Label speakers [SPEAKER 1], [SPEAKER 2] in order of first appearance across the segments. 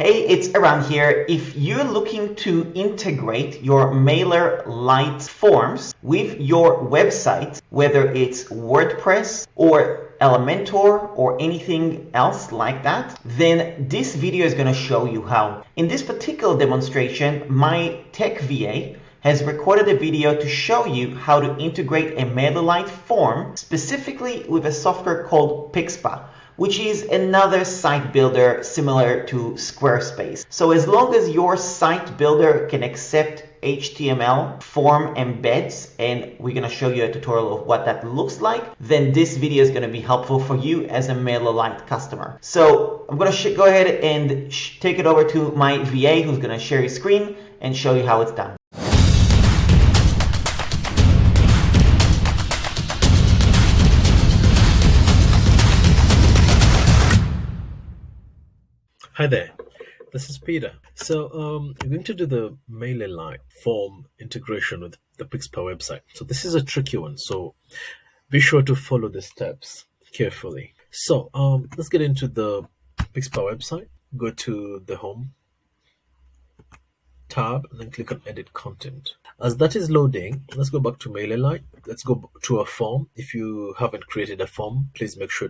[SPEAKER 1] Hey, it's around here. If you're looking to integrate your MailerLite forms with your website, whether it's WordPress or Elementor or anything else like that, then this video is going to show you how. In this particular demonstration, my tech VA has recorded a video to show you how to integrate a MailerLite form specifically with a software called Pixpa, which is another site builder similar to SquareSpace. So as long as your site builder can accept HTML form embeds, and we're going to show you a tutorial of what that looks like, then this video is going to be helpful for you as a MailerLite customer. So I'm going to go ahead and take it over to my VA, who's going to share his screen and show you how it's done.
[SPEAKER 2] Hi there, this is Peter. So we're going to do the MailerLite form integration with the Pixpa website. So this is a tricky one, so be sure to follow the steps carefully. So let's get into the Pixpa website. Go to the home tab and then click on edit content. As that is loading, let's go back to MailerLite. Let's go to a form. If you haven't created a form, please make sure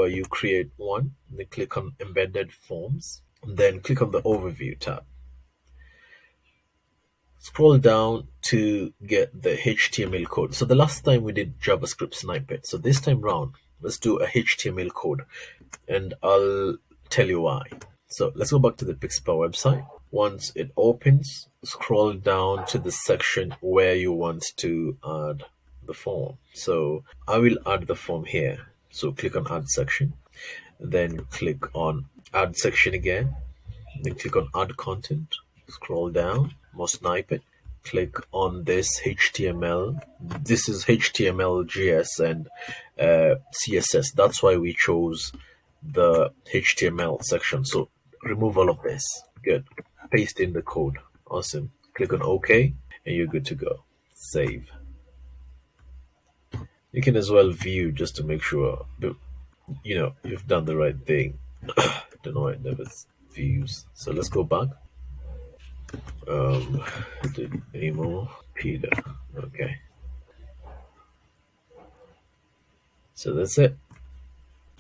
[SPEAKER 2] you create one. Then click on embedded forms, and then click on the overview tab. Scroll down to get the HTML code. So the last time we did JavaScript snippet. So this time round, let's do a HTML code, and I'll tell you why. So let's go back to the Pixpa website. Once it opens, scroll down to the section where you want to add the form. So I will add the form here. So click on add section, then click on add section again, then click on add content, scroll down, more snippet, click on this HTML. This is HTML, GS, and CSS. That's why we chose the HTML section. So remove all of this. Good. Paste in the code. Awesome. Click on OK and you're good to go. Save. You can as well view just to make sure you've done the right thing. Don't know why it never views. So let's go back. Any more? Peter. Okay. So that's it.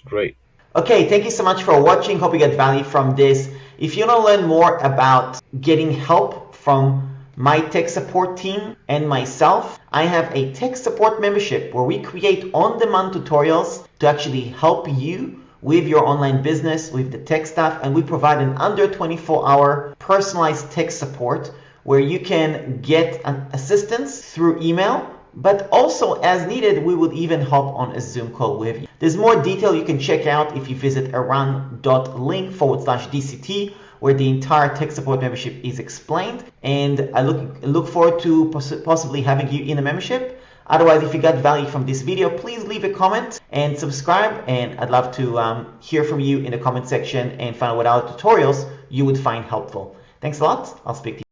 [SPEAKER 2] Great.
[SPEAKER 1] Okay, thank you so much for watching. Hope you get value from this. If you want to learn more about getting help from my tech support team and myself, I have a tech support membership where we create on-demand tutorials to actually help you with your online business, with the tech stuff, and we provide an under 24-hour personalized tech support where you can get an assistance through email, but also as needed, we would even hop on a Zoom call with you. There's more detail you can check out if you visit aran.link/DCT, where the entire tech support membership is explained. And I look forward to possibly having you in the membership. Otherwise, if you got value from this video, please leave a comment and subscribe. And I'd love to hear from you in the comment section and find out what other tutorials you would find helpful. Thanks a lot. I'll speak to you.